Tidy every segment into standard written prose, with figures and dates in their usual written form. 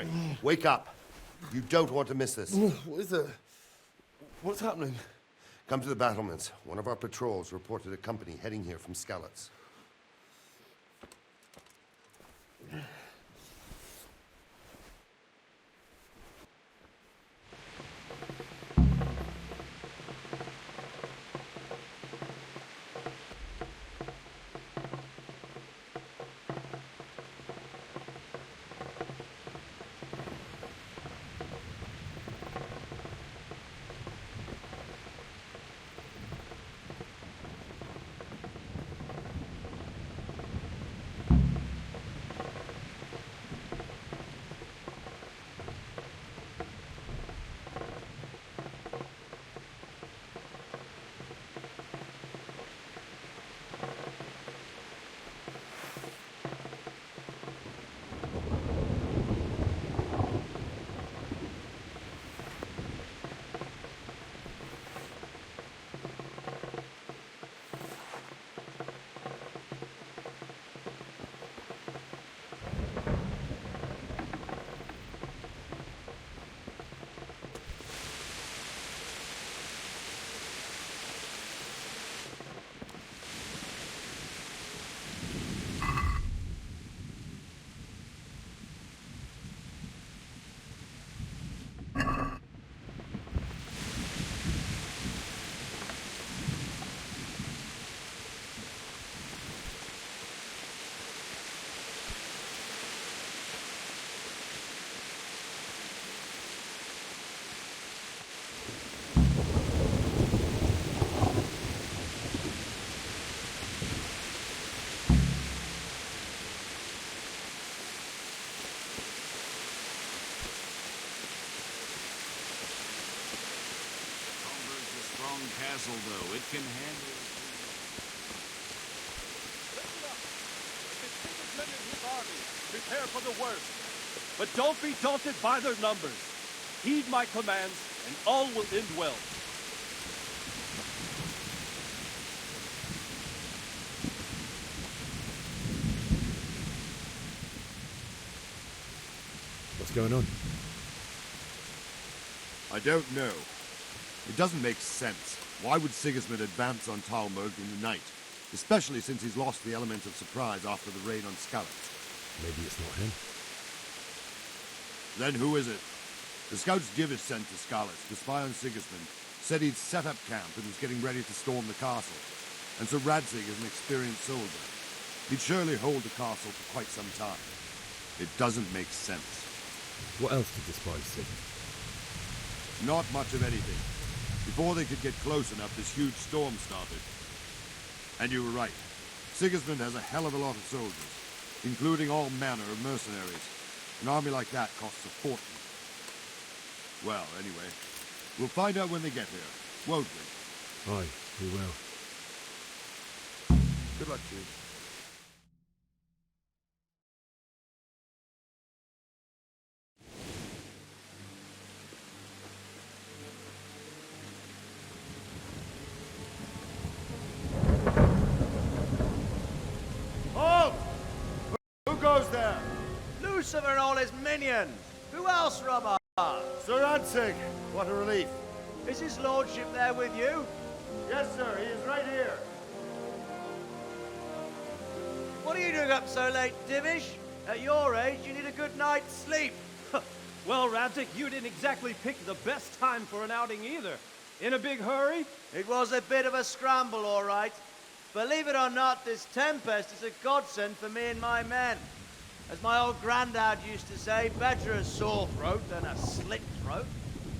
doing? Wake up. You don't want to miss this. What is it? What's happening? Come to the battlements. One of our patrols reported a company heading here from Skalitz. Castle, though. It can handle... Listen up. If it's Sigismund and his army, prepare for the worst. But don't be daunted by their numbers. Heed my commands, and all will end well. What's going on? I don't know. It doesn't make sense. Why would Sigismund advance on Talmberg in the night? Especially since he's lost the element of surprise after the raid on Skalitz. Maybe it's not him. Then who is it? The scouts Divish sent to Skalitz to spy on Sigismund said he'd set up camp and was getting ready to storm the castle. And so Radzig is an experienced soldier. He'd surely hold the castle for quite some time. It doesn't make sense. What else did the spies see? Not much of anything. Before they could get close enough, this huge storm started. And you were right. Sigismund has a hell of a lot of soldiers, including all manner of mercenaries. An army like that costs a fortune. Well, anyway, we'll find out when they get here, won't we? Aye, we will. Good luck to you. Lucifer and all his minions! Who else, Robert? Sir Radzig, what a relief. Is his lordship there with you? Yes, sir, he is right here. What are you doing up so late, Divish? At your age, you need a good night's sleep. Well, Radzig, you didn't exactly pick the best time for an outing either. In a big hurry? It was a bit of a scramble, all right. Believe it or not, this tempest is a godsend for me and my men. As my old granddad used to say, better a sore throat than a slit throat.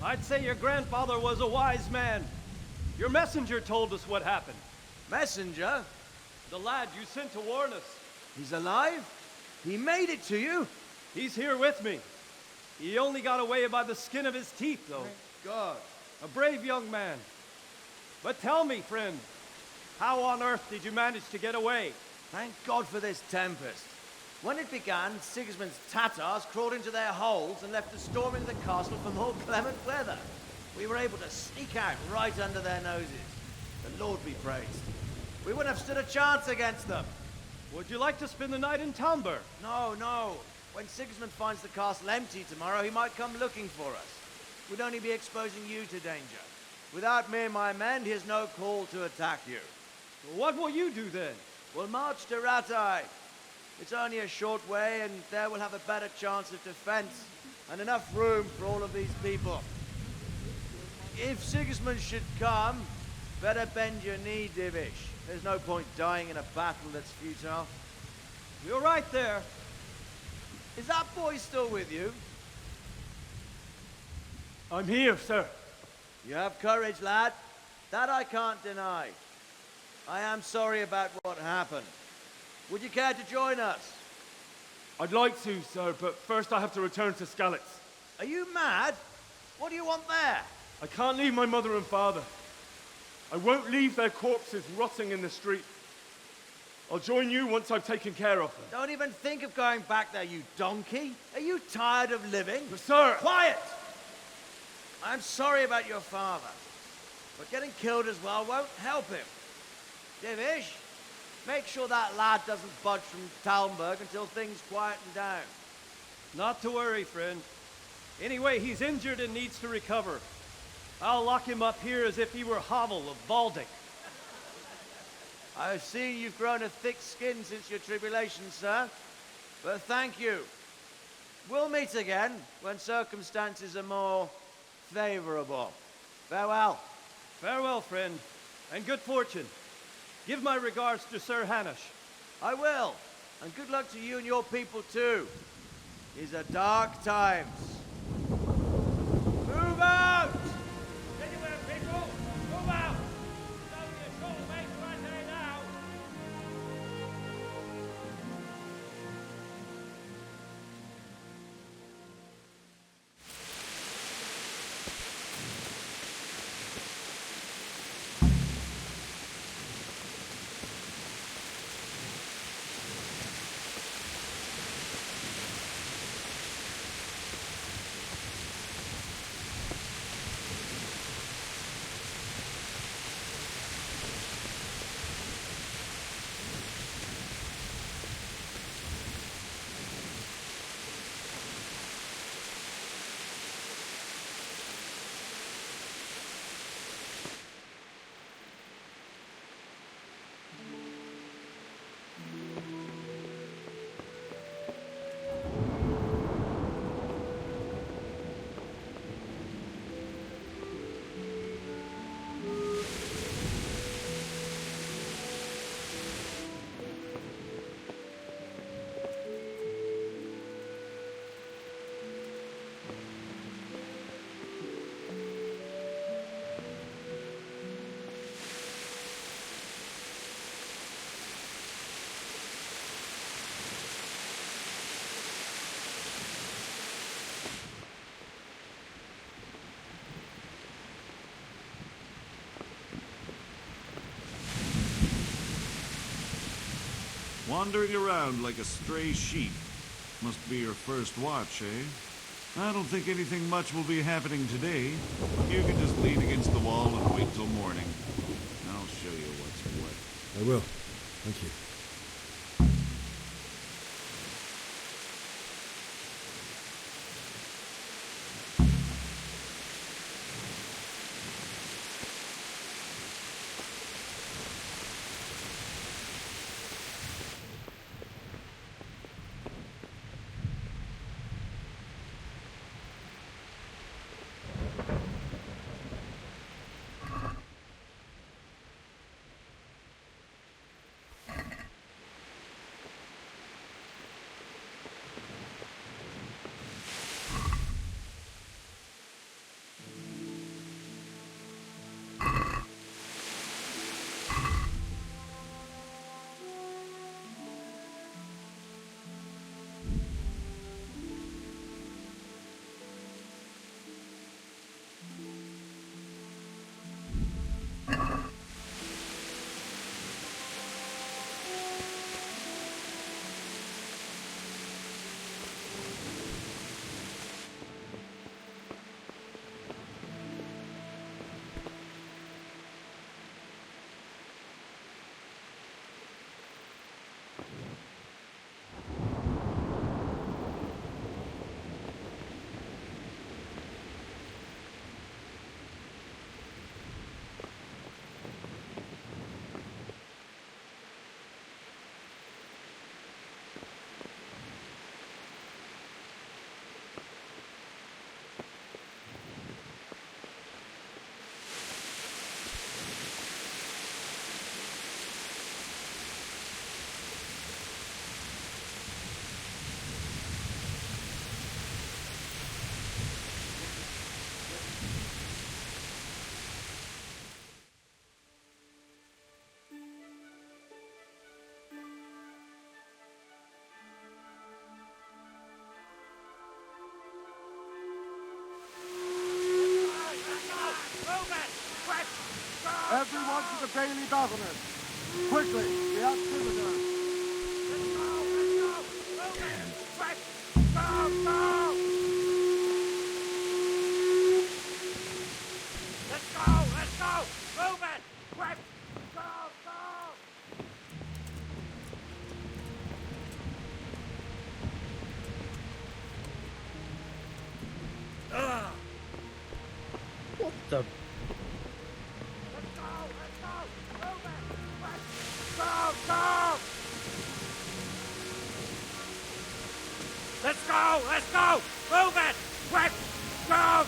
I'd say your grandfather was a wise man. Your messenger told us what happened. Messenger? The lad you sent to warn us. He's alive? He made it to you? He's here with me. He only got away by the skin of his teeth, though. Thank God. A brave young man. But tell me, friend, how on earth did you manage to get away? Thank God for this tempest. When it began, Sigismund's Tatars crawled into their holes and left us storming the castle for more clement weather. We were able to sneak out right under their noses. The Lord be praised. We wouldn't have stood a chance against them. Would you like to spend the night in Talmberg? No, no. When Sigismund finds the castle empty tomorrow, he might come looking for us. We'd only be exposing you to danger. Without me and my men, he has no call to attack you. What will you do then? We'll march to Radzig. It's only a short way, and there we'll have a better chance of defense and enough room for all of these people. If Sigismund should come, better bend your knee, Divish. There's no point dying in a battle that's futile. You're right there. Is that boy still with you? I'm here, sir. You have courage, lad. That I can't deny. I am sorry about what happened. Would you care to join us? I'd like to, sir, but first I have to return to Skalitz. Are you mad? What do you want there? I can't leave my mother and father. I won't leave their corpses rotting in the street. I'll join you once I've taken care of them. Don't even think of going back there, you donkey. Are you tired of living? But sir! Quiet! I'm sorry about your father, but getting killed as well won't help him. Divish, make sure that lad doesn't budge from Talmberg until things quieten down. Not to worry, friend. Anyway, he's injured and needs to recover. I'll lock him up here as if he were Havel of Baldic. I see you've grown a thick skin since your tribulation, sir. But thank you. We'll meet again when circumstances are more favorable. Farewell. Farewell, friend, and good fortune. Give my regards to Sir Hanush. I will. And good luck to you and your people, too. These are dark times. Move out! Anywhere, people! Move out! It's only a short way right there now. Wandering around like a stray sheep. Must be your first watch, eh? I don't think anything much will be happening today. You can just lean against the wall and wait till morning. I'll show you what's what. I will. Thank you. the Bailey governors. Quickly, we have visitors. Let's go! Move it! Quick! Go! Let's go! Move it! Quick! Go! What the? Let's go! Move it! Quick! Go! Let's go! Move it! Quick! Go!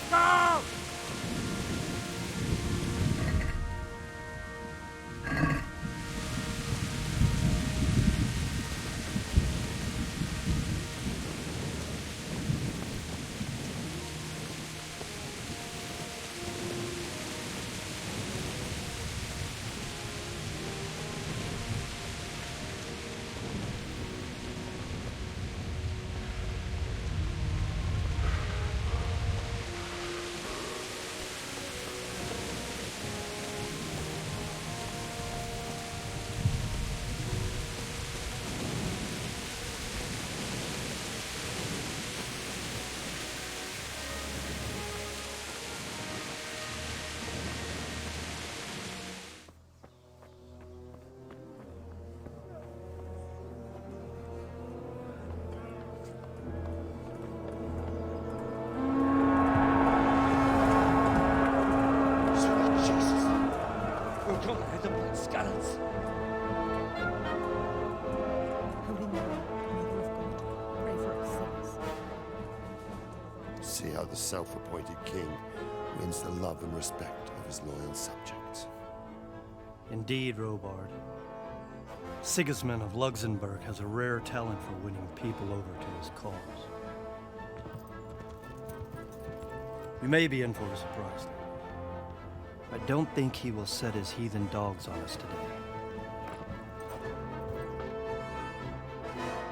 See how the self-appointed king wins the love and respect of his loyal subjects. Indeed, Robard. Sigismund of Luxembourg has a rare talent for winning people over to his cause. We may be in for a surprise, though. I don't think he will set his heathen dogs on us today.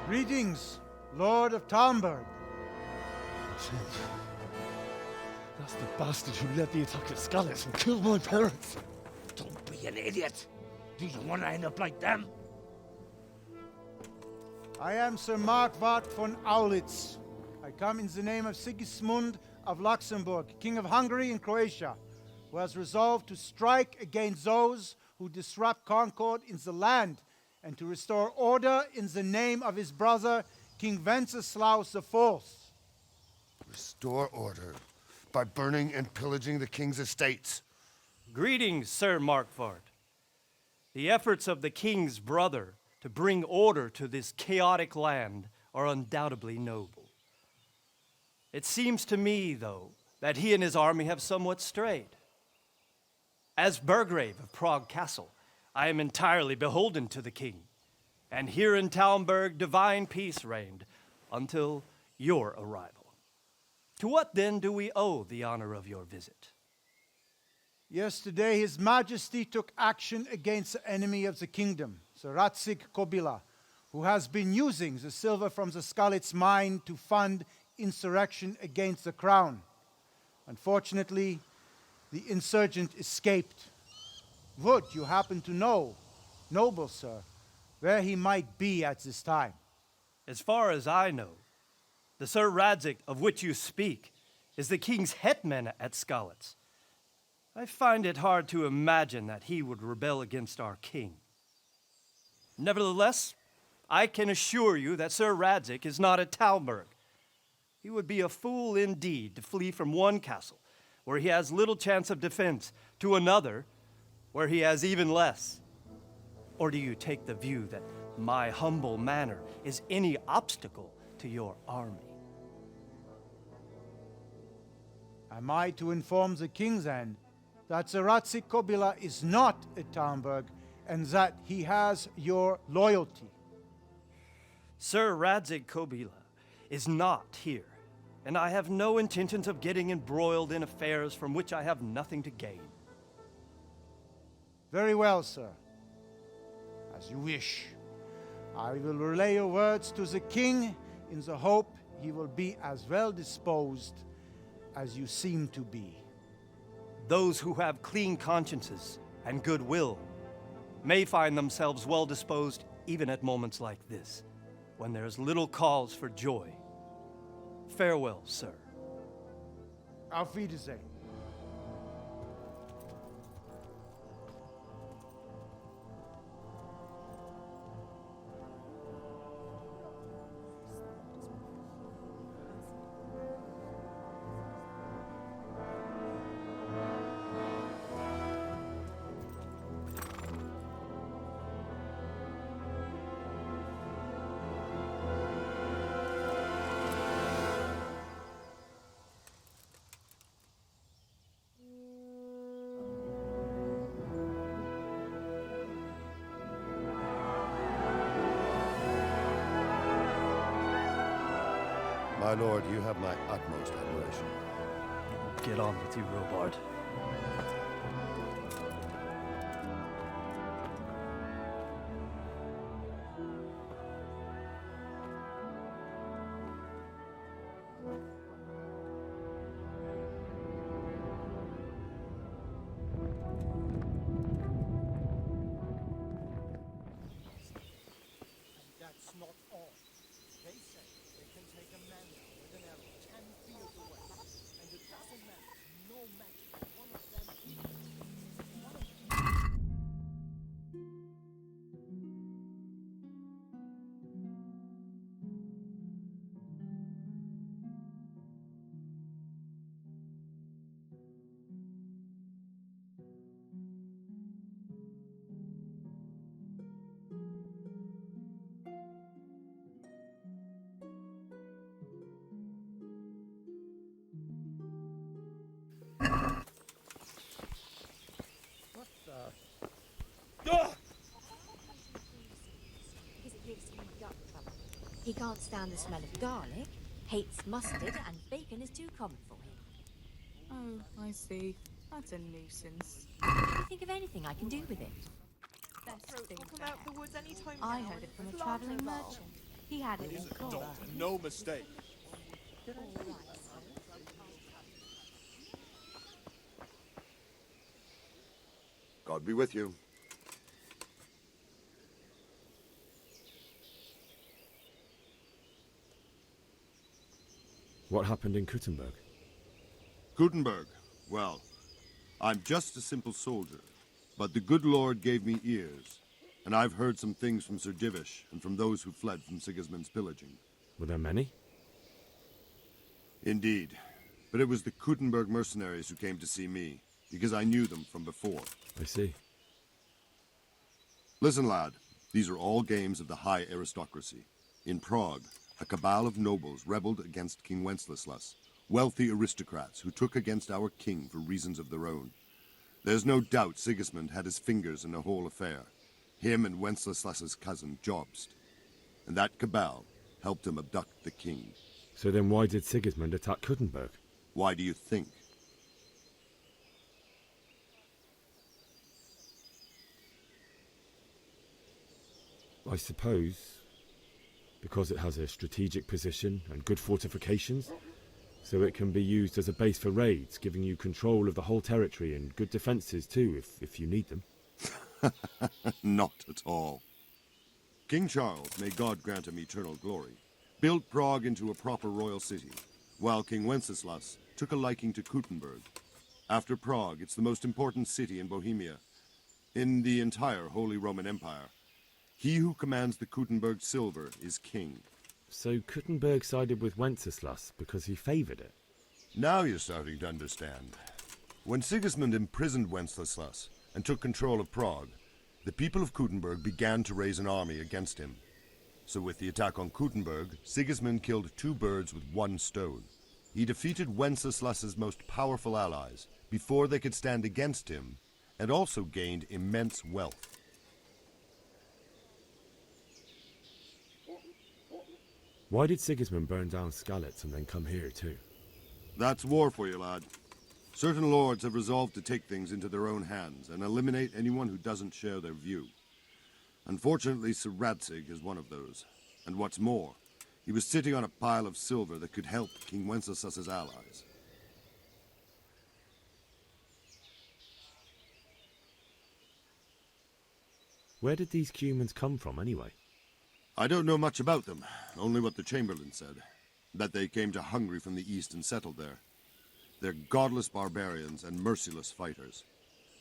Greetings, Lord of Talmberg. That's the bastard who led the attack at Scarlet and killed my parents. Don't be an idiot. Do you want to end up like them? I am Sir Markwart von Aulitz. I come in the name of Sigismund of Luxembourg, King of Hungary and Croatia, who has resolved to strike against those who disrupt concord in the land and to restore order in the name of his brother, King Wenceslaus IV. Restore order by burning and pillaging the king's estates. Greetings, Sir Markwart. The efforts of the king's brother to bring order to this chaotic land are undoubtedly noble. It seems to me, though, that he and his army have somewhat strayed. As Burgrave of Prague Castle, I am entirely beholden to the king, and here in Talmberg divine peace reigned until your arrival. To what then do we owe the honor of your visit? Yesterday, His Majesty took action against the enemy of the kingdom, Sir Radzig Kobila, who has been using the silver from the Skalitz mine to fund insurrection against the crown. Unfortunately, the insurgent escaped. Would you happen to know, noble sir, where he might be at this time? As far as I know, the Sir Radzig of which you speak is the king's hetman at Skalitz. I find it hard to imagine that he would rebel against our king. Nevertheless, I can assure you that Sir Radzig is not at Talmberg. He would be a fool indeed to flee from one castle, where he has little chance of defense, to another, where he has even less. Or do you take the view that my humble manner is any obstacle to your army? Am I to inform the king then that Sir Radzig Kobila is not at Talmberg and that he has your loyalty? Sir Radzig Kobila is not here, and I have no intentions of getting embroiled in affairs from which I have nothing to gain. Very well, sir. As you wish. I will relay your words to the king in the hope he will be as well disposed as you seem to be. Those who have clean consciences and goodwill may find themselves well disposed even at moments like this, when there is little cause for joy. Farewell, sir. Auf Wiedersehen. My lord, you have my utmost admiration. Get on with you, Robard. That's not all. They say they can take a man down with an arrow 10 feet away, and it doesn't matter. No match for one of them. He can't stand the smell of garlic, hates mustard, and bacon is too common for him. Oh, I see. That's a nuisance. Can you think of anything I can do with it? Best thing Will come out the woods any time I now. heard it from a It's travelling long ago. merchant. He had it in He's a court. dolt, and no mistake. God be with you. What happened in Kuttenberg? Gutenberg. Well, I'm just a simple soldier, but the good Lord gave me ears, and I've heard some things from Sir Divish and from those who fled from Sigismund's pillaging. Were there many? Indeed, but it was the Kuttenberg mercenaries who came to see me, because I knew them from before. I see. Listen, lad, these are all games of the high aristocracy. In Prague, a cabal of nobles rebelled against King Wenceslas, wealthy aristocrats who took against our king for reasons of their own. There's no doubt Sigismund had his fingers in the whole affair, him and Wenceslas's cousin Jobst. And that cabal helped him abduct the king. So then why did Sigismund attack Kuttenberg? Why do you think? I suppose because it has a strategic position and good fortifications, so it can be used as a base for raids, giving you control of the whole territory and good defences too, if you need them. Not at all. King Charles, may God grant him eternal glory, built Prague into a proper royal city, while King Wenceslas took a liking to Kuttenberg. After Prague, it's the most important city in Bohemia, in the entire Holy Roman Empire. He who commands the Kuttenberg silver is king. So Kuttenberg sided with Wenceslas because he favoured it? Now you're starting to understand. When Sigismund imprisoned Wenceslas and took control of Prague, the people of Kuttenberg began to raise an army against him. So with the attack on Kuttenberg, Sigismund killed two birds with one stone. He defeated Wenceslas's most powerful allies before they could stand against him, and also gained immense wealth. Why did Sigismund burn down Skalitz and then come here too? That's war for you, lad. Certain lords have resolved to take things into their own hands and eliminate anyone who doesn't share their view. Unfortunately, Sir Radzig is one of those. And what's more, he was sitting on a pile of silver that could help King Wenceslas's allies. Where did these humans come from, anyway? I don't know much about them, only what the Chamberlain said. That they came to Hungary from the east and settled there. They're godless barbarians and merciless fighters.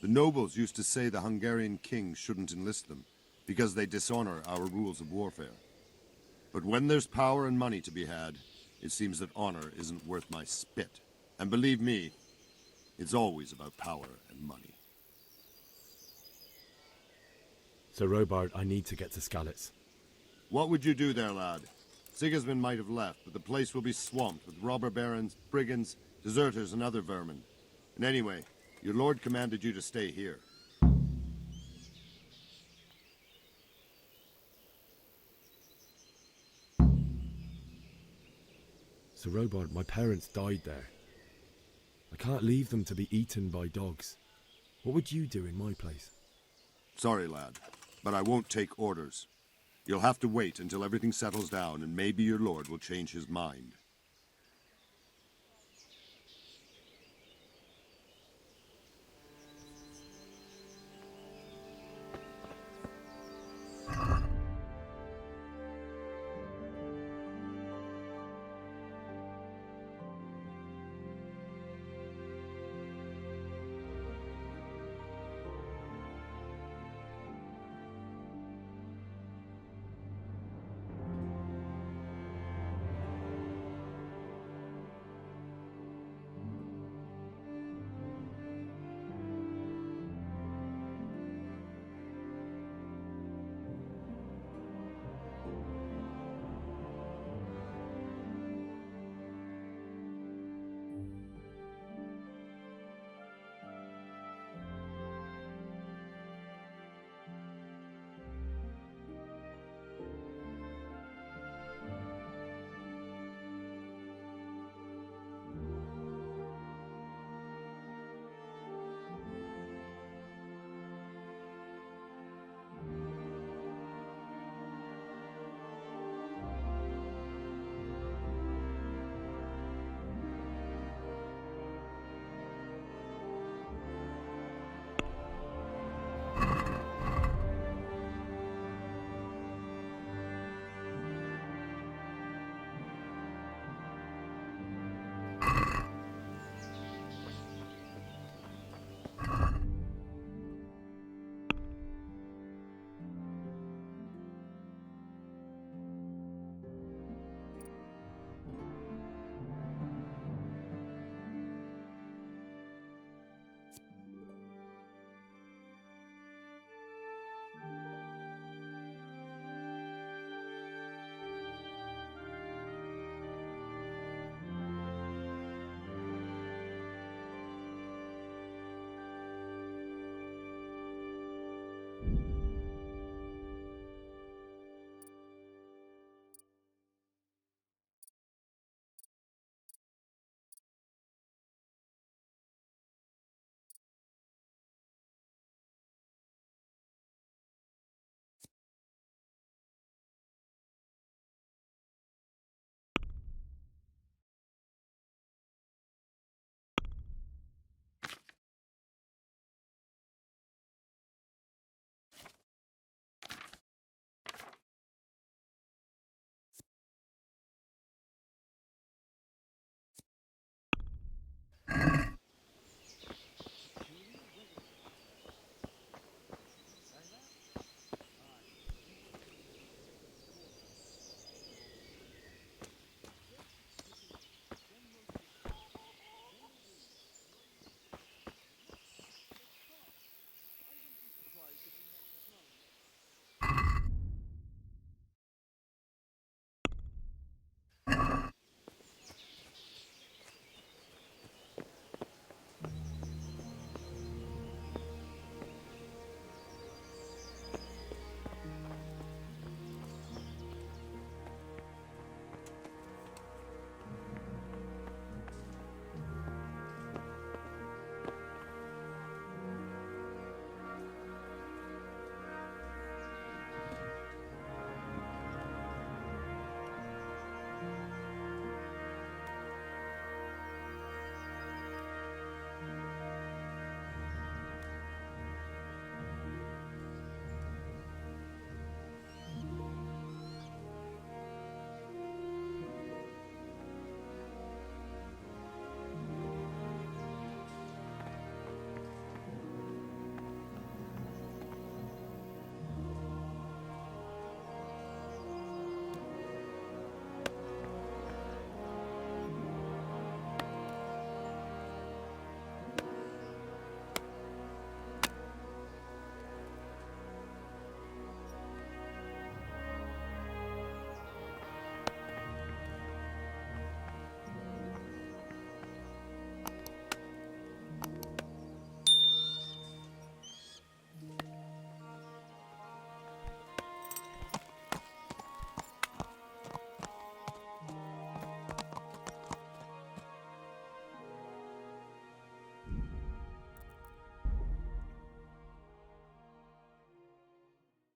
The nobles used to say the Hungarian king shouldn't enlist them, because they dishonor our rules of warfare. But when there's power and money to be had, it seems that honor isn't worth my spit. And believe me, it's always about power and money. So, Robard, I need to get to Skalitz. What would you do there, lad? Sigismund might have left, but the place will be swamped with robber barons, brigands, deserters, and other vermin. And anyway, your lord commanded you to stay here. So, Robard, my parents died there. I can't leave them to be eaten by dogs. What would you do in my place? Sorry, lad, but I won't take orders. You'll have to wait until everything settles down, and maybe your lord will change his mind.